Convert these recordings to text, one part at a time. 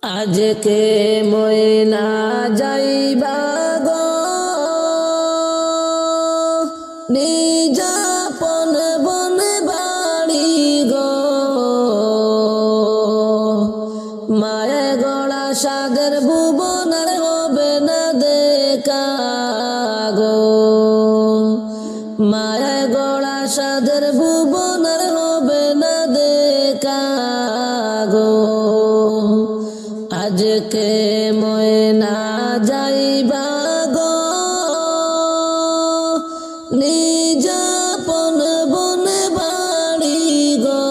আজকে ময়না যাইবা গো নিজাপন বন বাড়ি গো মায়ে গড়া সাদের ভুবনার হবে না দেখা গো মায়ে গড়া সাদের ভুবনার হবে না দেখা গো আজকে ময়না যাইবা গো নিজাপন বন বাড়ি গো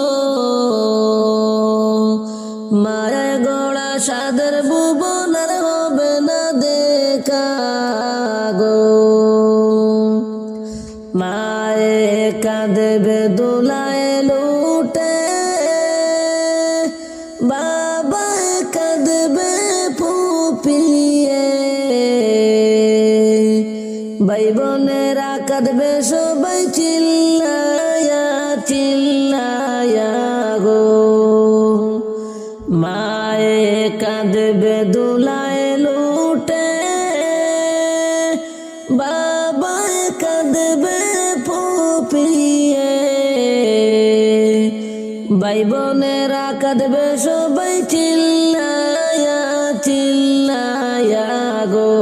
মায়ের গড়া সাদের ভুবনার হবে না দেখা গো মায়ে কাঁদবে দোলায় লুটে বাবা কাঁদবে ফুপিয়ে ভাই বোনেরা কাঁদবে সবাই চিল্লায়া চিল্লায়া গো মায়ে কাঁদবে দোলায় লুটে বাবা কাঁদবে ফুপিয়ে ভাই বোনেরা কাঁদবে সবাই চিল্লায়া চিল্লায়া গো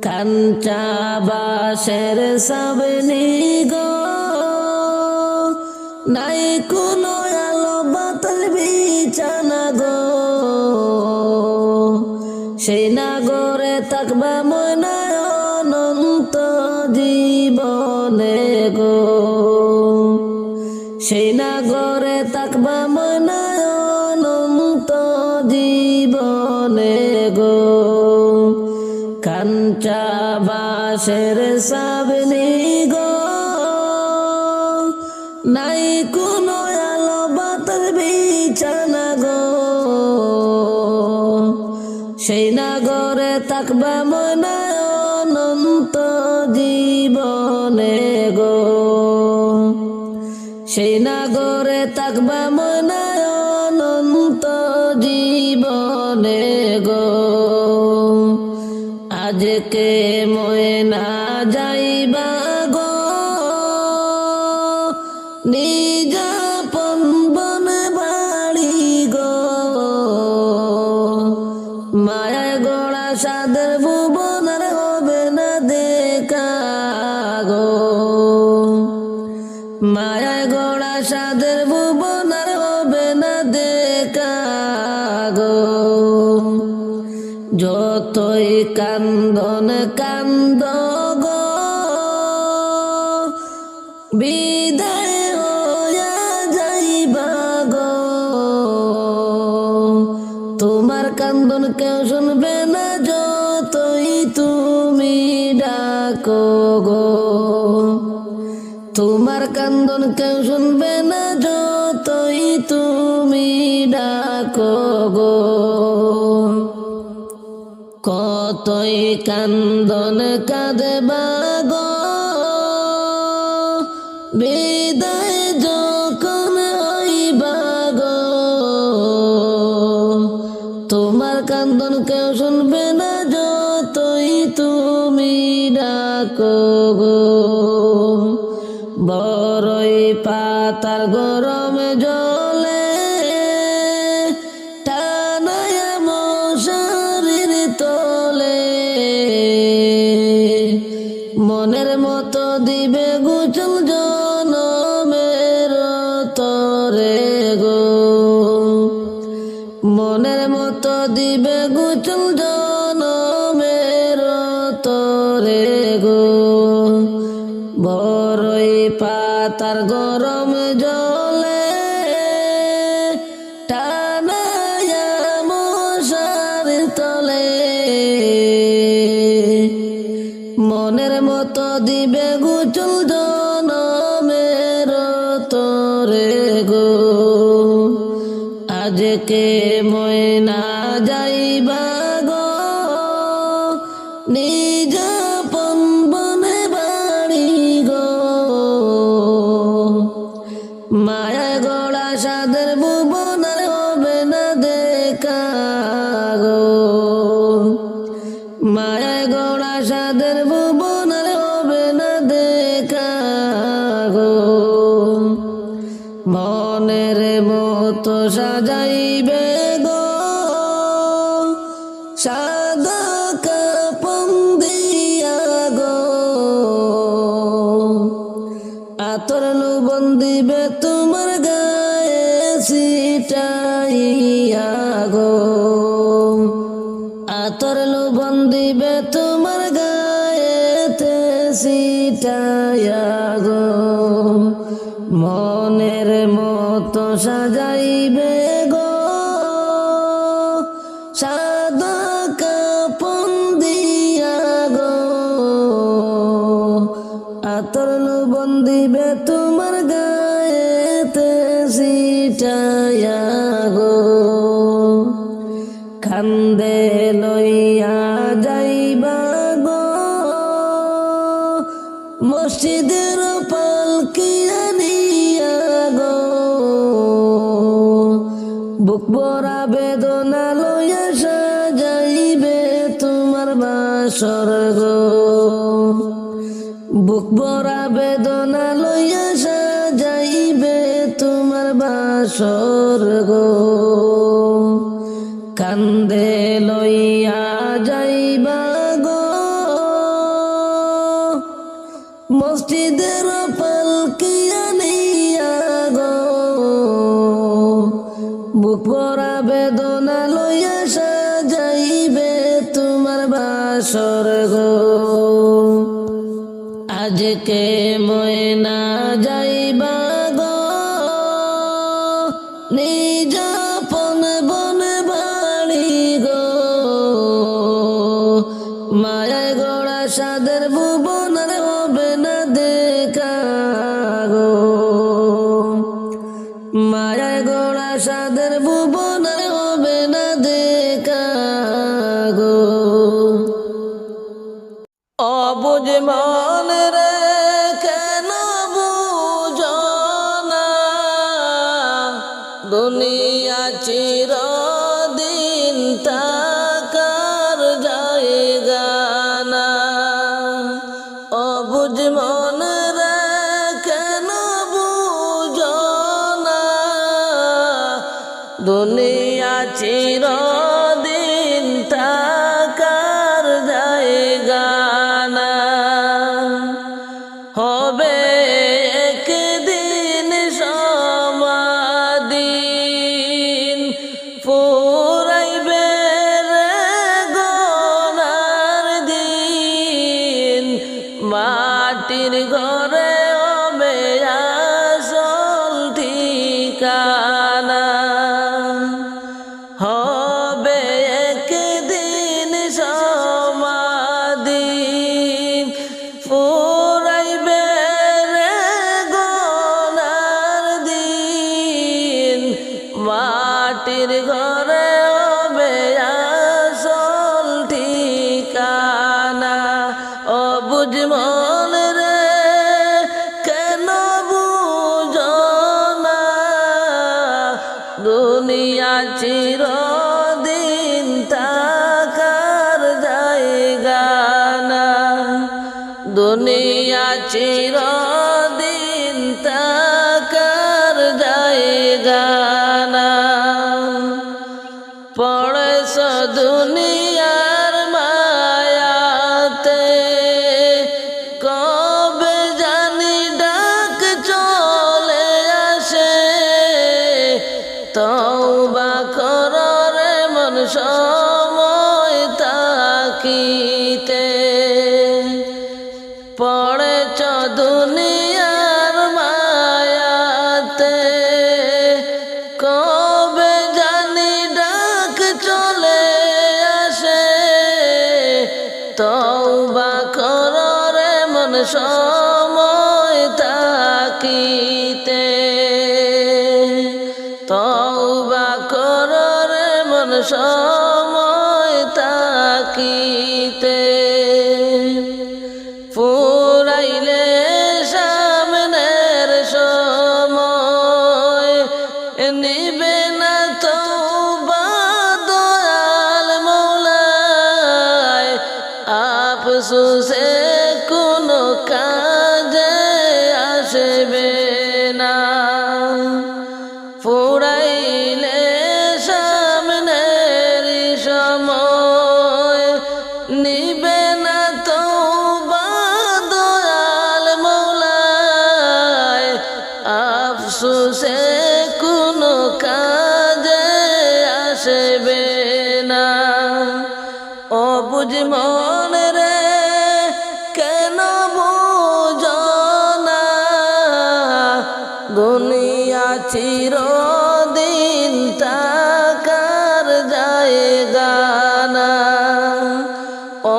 কাঞ্চা বাসের সাবনি গো নাই কোনো আলো বাতাল বিছানা গো সেই নাগরে থাকবা ময়নায় অনন্ত জীবনে গো সেই নাগরে থাকবা ময়নায় অনন্ত জীবনে গো কাঞ্চা বাসের সাবনি গো নাই কোনো আলো বাতাল বিছানা গো সেই নাগরে থাকবা ময়নায় অনন্ত জীবনে গো সেই নাগরে থাকবা ময়নায় অনন্ত জীবনে গো আজকে ময়না যাইবা গো নিজাপন বন বাড়ি গো মায়া গড়া সাদের ভুবনার হবে না দেখা গো মায়া গড়া সাদের ভুবনার হবে না দেখা গো যতই কান্দন কান্দ গো বিদায় হইয়া যাইবা গো তোমার কান্দন কেউ শুনবে না যতই তুমি ডাকো গো তোমার কান্দন কেউ শুনবে না যতই তুমি ডাকো গো কতই কান্দন কাঁদবা গো বিদায় যখন হইবা গো তোমার কান্দন কেউ শুনবে না যতই তুমি ডাকো গো বড়ই পাতার গরম জলে টানায়া মশারির তলে মনের মতো দিবে গুচল জনমের তরে গো মনের মতো দিবে গুচল জনমের তরে গো বড়ই পাতার গরম জলে টানায়া মশারির তলে মনের মতো দিবে গুচল জনমের তরে গো আজকে ময়না যাইবা গো নিজাপন বনে বাড়ি গো মায়া গড়া সাদের ভুবনার হবে না দেখা দেখা গো মায়ায় গোড়া সাদের ভুবন আর হবে না দেখা গো মনের মতো সাজাইবে গো সাদা কাপন দিয়া গো আতর লুবন দিবে তোমার গায়ে ছিটাইয়া গো আতর লুবন দিবে তোমার গায়েতে ছিটাইয়া গো মনের মতো সাজাইবে গো সাদা কাপন দিয়া গো আতর লুবন দিবে তোমার গায়েতে ছিটাইয়া গো কান্দে লইয়া যাইবা গো মসজিদের পালকি আনিয়া গো বুক ভরা বেদনা লইয়া সাজাইবে তোমার বাসর গো বুক ভরা বেদনা লইয়া সাজাইবে তোমার বাসর গো কান্দে লইয়া যাইবা গো মসজিদের পালকি আনিয়া গো বুক ভরা বেদনা লইয়া সাজাইবে তোমার বাসর গো আজকে ময়না যাইবা গো নিজ আপন বন বাড়ি গো মায়ায় গোড়া সাদের ভুবন আর হবে না দেখা গো মায়ায় গোড়া সাদের ভুবন আর হবে না দেখা গো অবুঝ মন রে কেন বুঝো না দুনিয়া চিরদিন থাকার জায়গা না অবুঝ মন রে কেন বুঝো না দুনিয়া চিরদিন থাকার জায়গা না হবে একদিন সমাদিন ফুরাইবে রে গোনার দিন মাটির ঘরে হবে আসল ঠিকানা হবে একদিন সমাদিন ফুরাইবে রে গোনার দিন মাটির ঘরে হবে আসল ঠিকানা অবুঝ মন রে কেন বুঝো না দুনিয়া চিরদিন থাকার জায়গা না দুনিয়া চিরদিন থাকার জায়গা না পড়েছ দুনিয়ার মায়াতে কবে জানি ডাক চলে আসে তওবা কর রে মন সময় তাকিতে পড়েছ দুনিয়ার মায়াতে কবে জানি ডাক চলে আসে তওবা কর রে মন সময় তাকিতে তওবা কর রে মন সময় তাকিতে ফুরাইলে সামনের সময় নিবে না তওবা আফসোসে কোনো কাজে আসবে না, ফুরাইলে সামনের সময় নিবে না তওবা দয়াল মওলায়। আফসোসে কোনো কাজে আসবে না। অবুঝ মন রে কেন বুঝো না, দুনিয়া চিরদিন থাকার জায়গা না।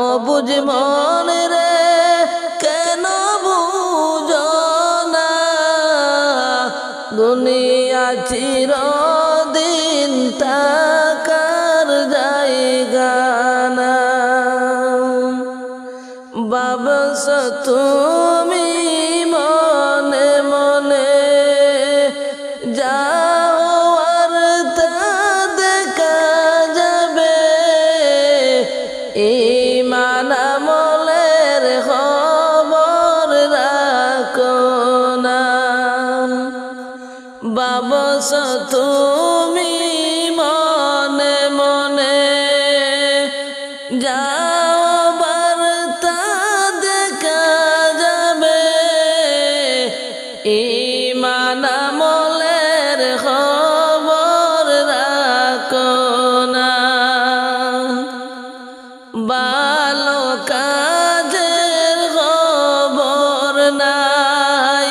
অবুঝ মন রে কেন বুঝো না, দুনিয়া চিরদিন থাকার জায়গা না। বাবস তুমি মনে মনে যাও আর তা দেখা যাবে, ঈমান আমলের খবর রাখো না। বাবস তুমি মনে মনে যাও বার্তা দেখা যাবে, ঈমান আমলের খবর রাখো না। ভালো কাজের খবর নাই,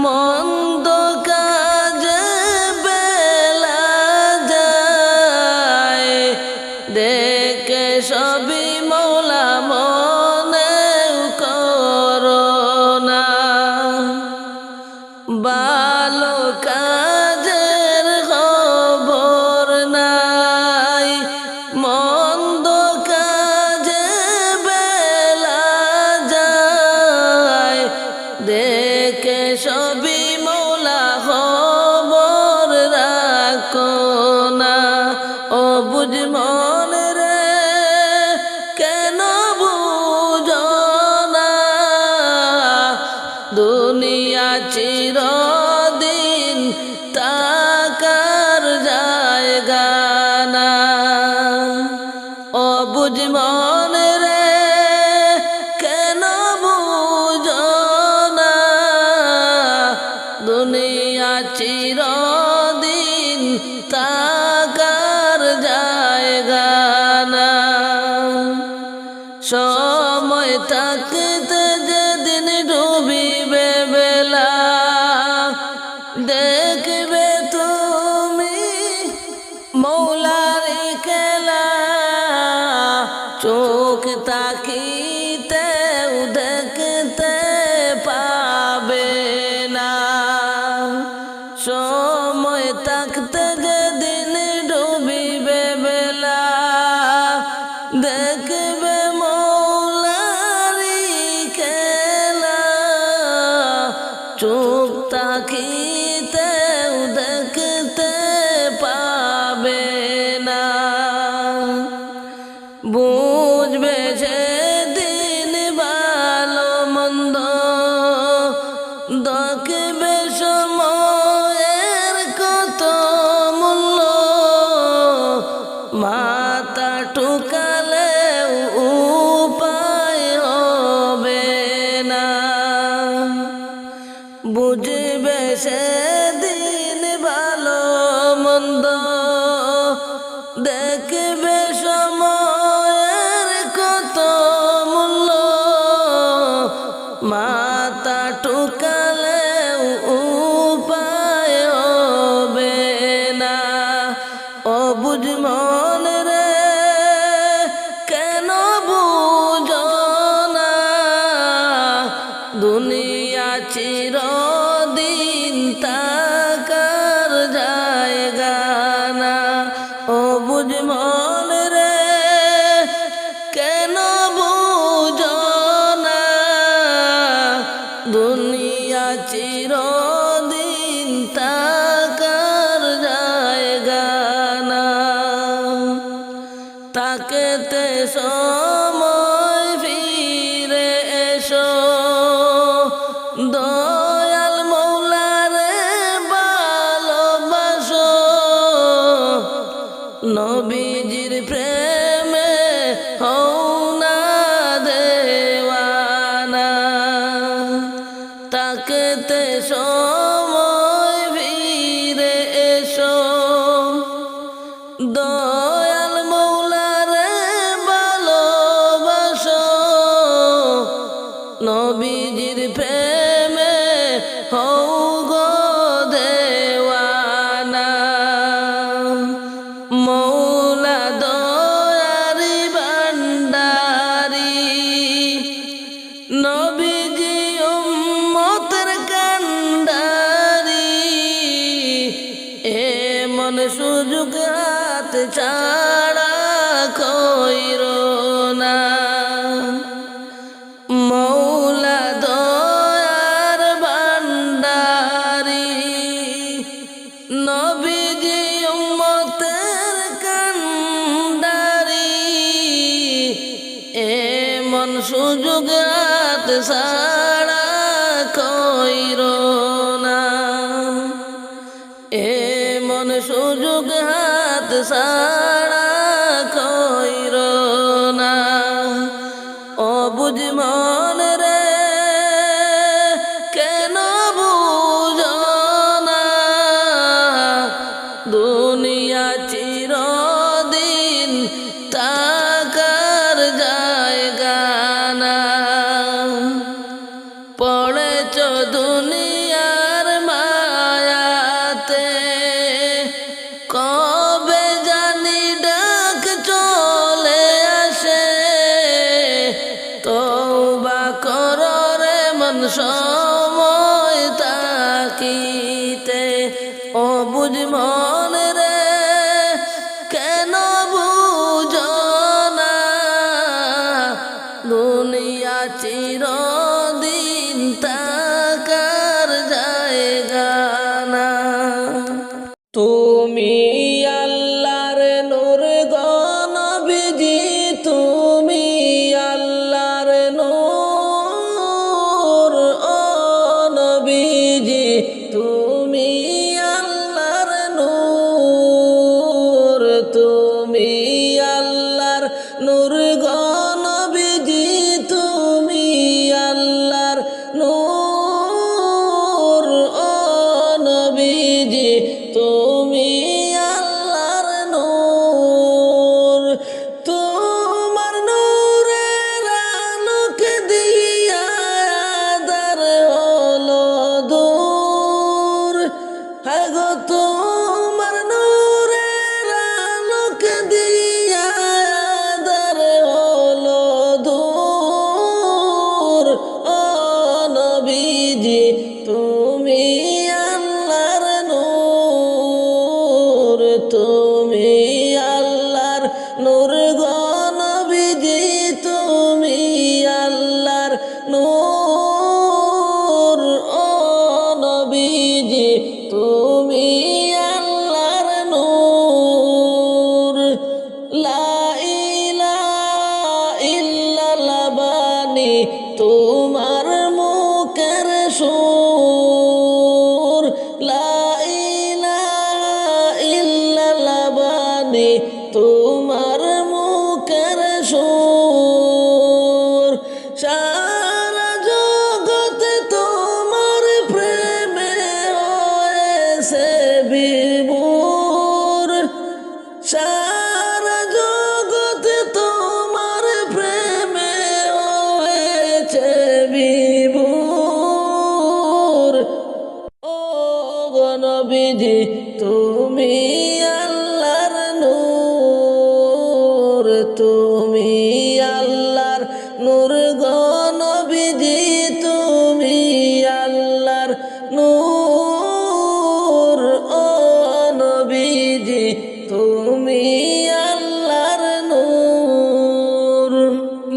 মন্দ কাজে বেলা যায়, দেখে সবই মওলা মনে করো না। ভালো কাজের খবর নাই, মন্দ কাজে বেলা যায়, দেখে সবই মওলা খবর রাখো না। অবুঝ মন রে কেন বুঝো না, দুনিয়া চিরদিন থাকার জায়গা না। অবুঝ মন রে কেন বুঝো না, দুনিয়া চিরদিন থাকার জায়গা না। সময় থাকতে যেদিন ডুবিবে বেলা, দেখবে তুমি মওলার খেলা। চোখ তাকিতেও দেখতে পাবে না, সময় থাকতে যেদিন ডুবিবে বেলা, দেখবে মওলারি খেলা। চোখ তাকিতেও দেখতে পাবে না, বুঝবে সেদিন ভালো মন্দ, দেখবে সময়ের কত মূল্য। মাথা টুকালেও উপায় হবে না, বুঝবে সেদিন ভালো মন্দ, দেখবে সময়ের কত মূল্য। মাথা টুকালেও উপায় হবে না। অবুঝ মন রে কেন বুঝো না, দুনিয়া চিরদিন থাকার জায়গা না। অবুঝ মন রে কেন বুঝো না, দুনিয়া চিরদিন থাকার জায়গা না। তাকেতে সময় নবীজির প্রেমে হও না দেওয়ানা তাকতে সময় ফিরে এসো দয়াল মৌলারে ভালোবাসো নবীজির প্রেমে হও গো দেওয়ানা মৌলা দয়ারি ভান্ডারি নবীজি উম্মতের কান্ডারি এমন সুযোগ হাত ছাড়া কইরো না মৌলা দয়ার ভান্ডারি নবীজি উম্মতের কান্ডারি এমন সুযোগ হাত ছাড়া কইরো না এমন সুযোগ হাত ছাড়া কইরো না অবুঝ মন রে কেন বুঝো না দুনিয়া চিরদিন তাকার জায়গা না পড়েছ দুনিয়ার মায়াতে কবে জানি ডাক চলে আসে তওবা করো রে মন সময় তাকিতে অবুঝ মন রে কেন বুঝো না দুনিয়া চিরদিন তাকার জায়গা না তুমি আল্লাহর নূর গো নবীজি তুমি আল্লাহর নূর ও নবীজি তুমি আল্লাহর নূর তুমি আল্লাহর নূর গো নবীজি তুমি আল্লাহর নূর ও নবীজি তুমি আল্লাহর নূর তোমার নূরের আলোকে দিয়া আধার হলো দূর হাগো তোমার নূরের আলোকে দিয়া আধার হলো দূর ও নবীজি তুমি আল্লাহর নূর তুমি আল্লাহর নূর গো নবীজি তুমি আল্লাহর নূর ও নবীজি তুমি আল্লাহর নূর লা ইলাহা ইল্লাল্লাহ বাণী তোমার মুখের সুর লা ইলাহা ইল্লাল্লাহ বাণী তোমার মুখের সুর সারা জগতে তোমার প্রেমে হয়েছে বিভোর সারা জগতে তোমার প্রেমে হয়েছে বিভোর ও গো নবীজি তুমি আল্লাহর নূর তুমি আল্লাহর নূর গো নবীজি তুমি আল্লাহর নূর ও নবীজি তুমি আল্লাহর নূর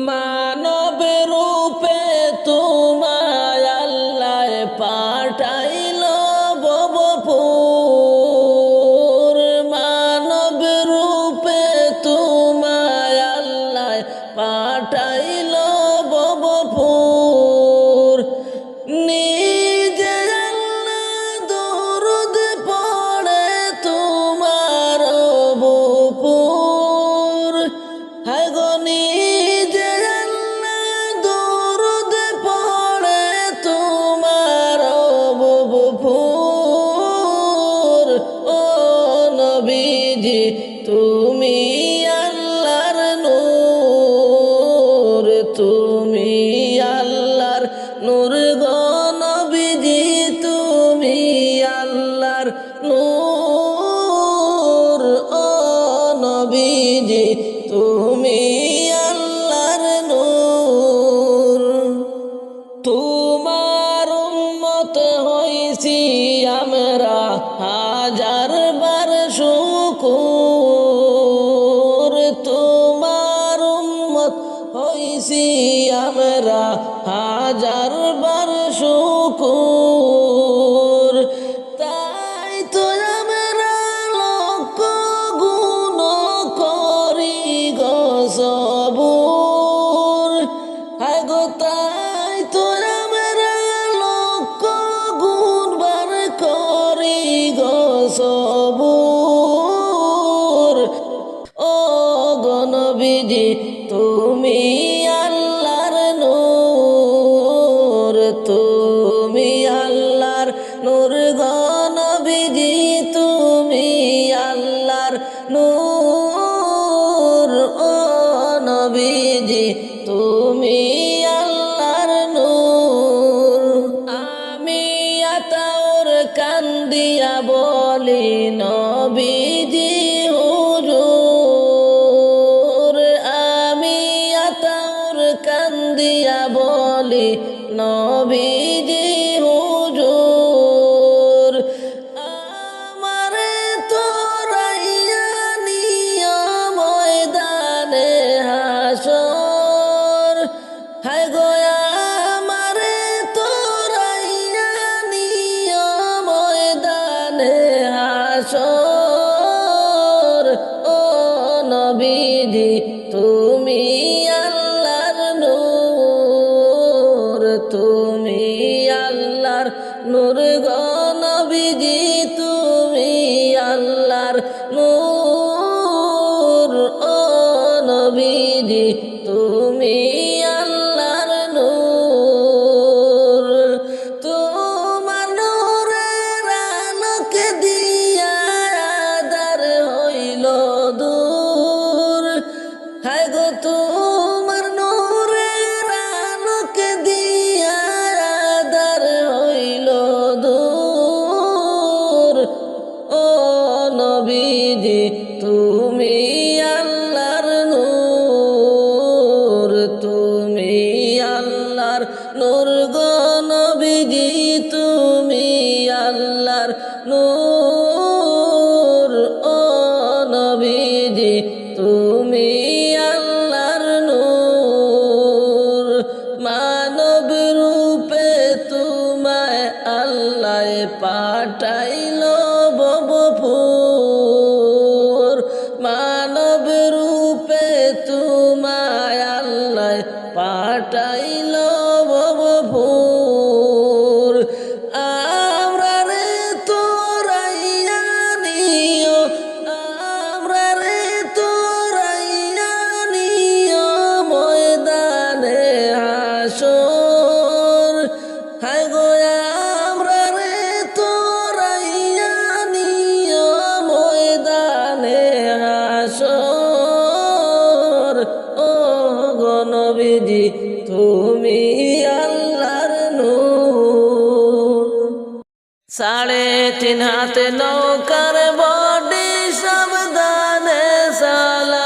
মানব রূপে তোমায় আল্লাহ পাঠাইল ভবপুর মানব রূপে তোমায় আল্লাহ তুমি আল্লাহর নূর, তুমি আল্লাহর নূর গো নবীজি, তুমি আল্লাহর নূর। ও নবীজি তুমি আল্লাহর নূর। তোমার উম্মত হইছি আমরা হাজার বার শুকুর, তোমার উম্মত হইছি আমরা হাজার বার শুকুর। তাই তো আমরা লক্ষ গুণ করি গো সবুর। হায় গো তাই তো আমরা লক্ষ গুণ বার করি গো সবুর। ও গো নবীজি তুমি আল্লাহর নূর, তুমি আল্লাহর নূর গো নবীজি, তুমি আল্লাহর নূর। ও নবীজি তুমি আল্লাহর নূর। আমি আতাউর কান্দিয়া বলি নবীজি হুজুর, আমি আতাউর কান্দিয়া বলি নবীজি হুজুর। আমারে তোরাইয়া নিয়া ময়দানে হাসর, হায় গো আমারে তোরাইয়া নিয়া ময়দানে হাসর। ও নবীজি তুমি আল্লাহর নূর, তুমি আল্লাহর নূর গো নবীজি, তুমি আল্লাহর নূর। ও নবীজি তুমি আল্লাহর নূর। তোমার নূরের আলোকে দিয়া আঁধার হইল দূর, হায় গো তোমার নূরের আলোকে দিয়া আঁধার হইল দূর। ও নবীজি তুমি আল্লাহর নূর, তুমি আল্লাহর নূর গো নবীজি, তুমি আল্লাহর নূর। ও নবীজি তুমি আল্লাহর নূর। মানব রূপে তোমায় আল্লাহ পাঠাইল ববপুর, মানব রূপে তোমায় আল্লাহ পাঠাইল ববপুর। আমরা রে তোরাইয়া নিও, আমরা রে তোরাইয়া নিও ময়দানে হাসর, হায় গো আমরা রে তোরাইয়া নিও ময়দানে হাসর। ও গো নবীজি তুমি আল্লাহর নূর। 3.5 হাতে নৌকার বডি সাবধানে চালাও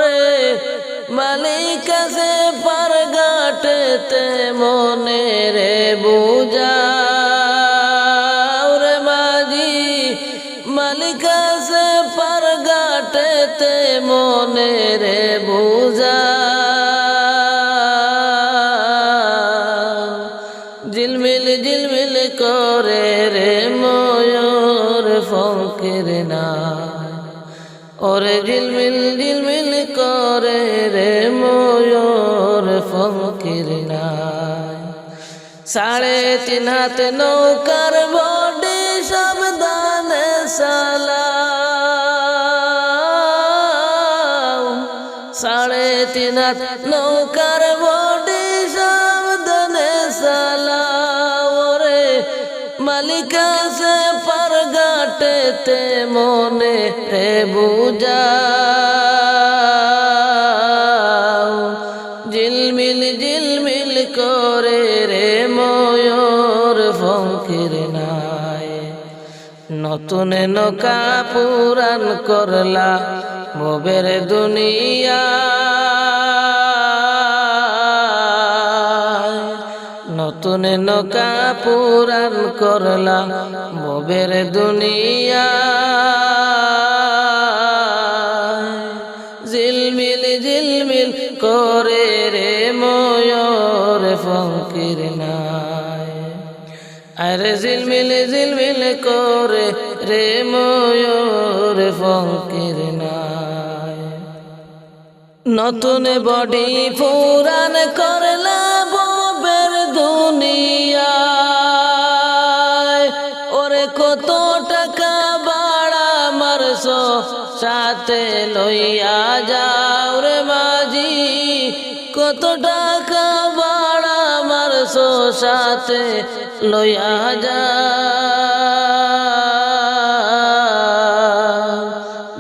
রে, মালিক আছে পার ঘাটেতে মনে রে বুঝাও রে মাঝি, মালিক আছে পার ঘাটেতে মনে রে বুঝাও। ঝিলমিল ঝিলমিল করে রে ময়ূর ফকির না, ওরে ঝিলমিল ঝিলমিল করে রে ময়ূর ফকির না। 3.5 হাতে নৌকার বডি সাবধানে চালাও, 3.5 হাত নৌকার বডি সাবধানে চালাও রে, মালিক আছে পার ঘাটে তে মনে রে বুঝাও ঝিলমিল ঝিলমিল করে রে ময়ূর ফকির নাই নতুন নৌকা পুরান করলা ভবের দুনিয়া নতুন নৌকা পুরান করলা ভবের দুনিয়া ঝিলমিল ঝিলমিল করে রে ময়ূর ফকির নাই আরে ঝিলমিল ঝিলমিল করে রে ময়ূর ফকির নাই নতুন বডি পুরান করলা ভবের দুনিয়া ওরে কত টাকা ভাড়া মারছো সাথে লইয়া যাও রে মাঝি কত টাকা ভাড়া মারছো সাথে লইয়া যাও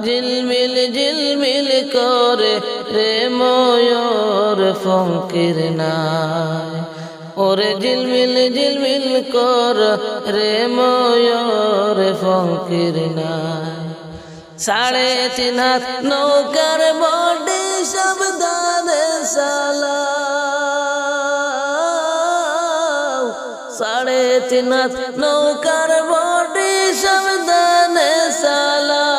ঝিলমিল ঝিলমিল করে রে ময়ূর ফকির নাই ওরে ঝিলমিল ঝিলমিল কর রে ময়ূর ফকির নাই 3.5 হাত নৌকার বডি সাবধানে চালাও 3.5 হাত নৌকার বডি সাবধানে চালাও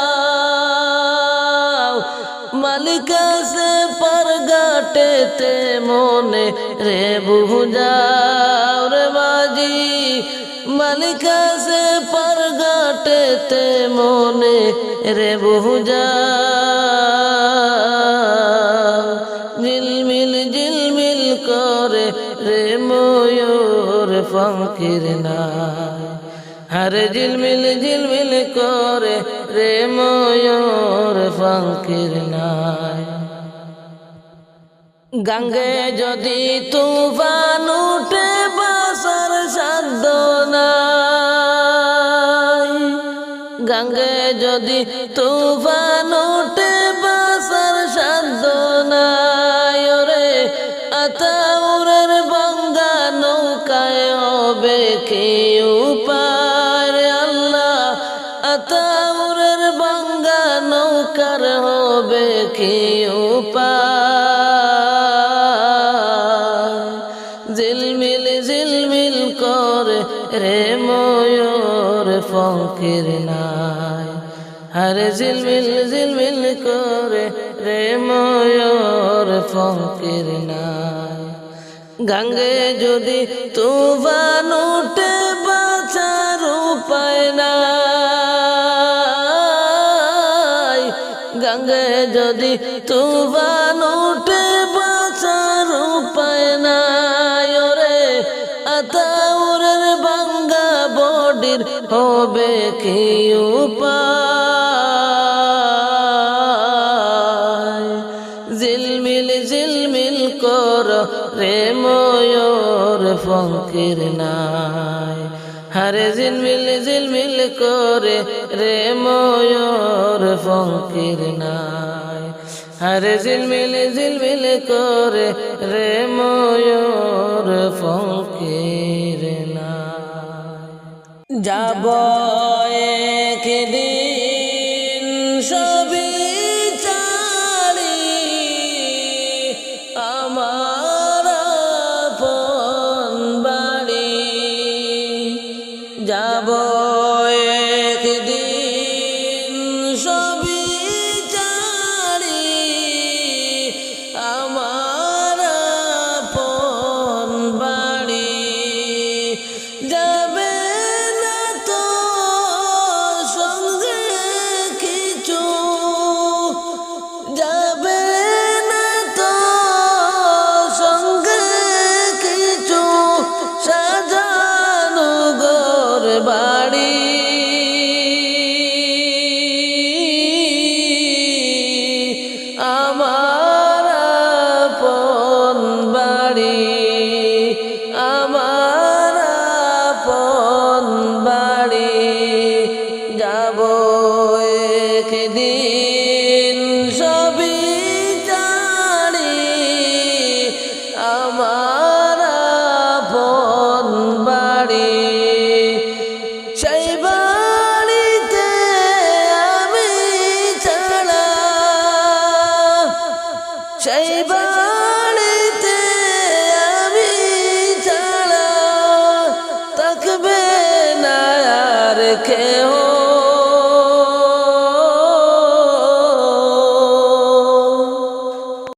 মালিক আছে পারগাটেতে মনে রে বুঝাও রে মাঝি মালিক আছে পারগাটেতে মনে রে বুঝাও ঝিলমিল ঝিলমিল করে রে ময়ূর ফকির নাই হরে ঝিলমিল ঝিলমিল করে রে ময়ূর ফকির নাই গঙ্গে যদি তুফান উঠে বাসার সাধ্য নাই গঙ্গে যদি তুফান উঠে বাসার সাধ্য নাই ওরে আতাউরের ভাঙ্গা নৌকায় হবে কি উপায় আল্লাহ আতাউরের ভাঙ্গা নৌকার হবে কি উপায় ঝিলমিল ঝিলমিল করে রে ময়ূর ফকির নাই হরে ঝিলমিল ঝিলমিল করে রে ময়ূর ফকির নাই গঙ্গে যদি তুফান উঠে বাঁচার উপায় নাই গঙ্গে যদি তুফান উঠে বাঁচার উপায় নাই ওরে আতাউরের ভাঙ্গা বডির হবে কি উপায় ঝিলমিল ঝিলমিল কর রে ময়ূর ফকির নাই হরে ঝিলমিল ঝিলমিল করে রে ময়ূর ফকির নাই হরে ঝিলমিল ঝিলমিল করে রে ময়ূর ফকির নাই যাব একদিন সবই ছাড়ি আমার আপন বাড়ি যাব একদিন সবই ছাড়ি আমার আপন বাড়ি যাবে না তো সঙ্গে একদিন সবই জানি আমার আপন বাড়ি সেই বাড়িতে আমি ছাড়া সেই বাড়িতে আমি ছাড়া থাকবে না আর কেউ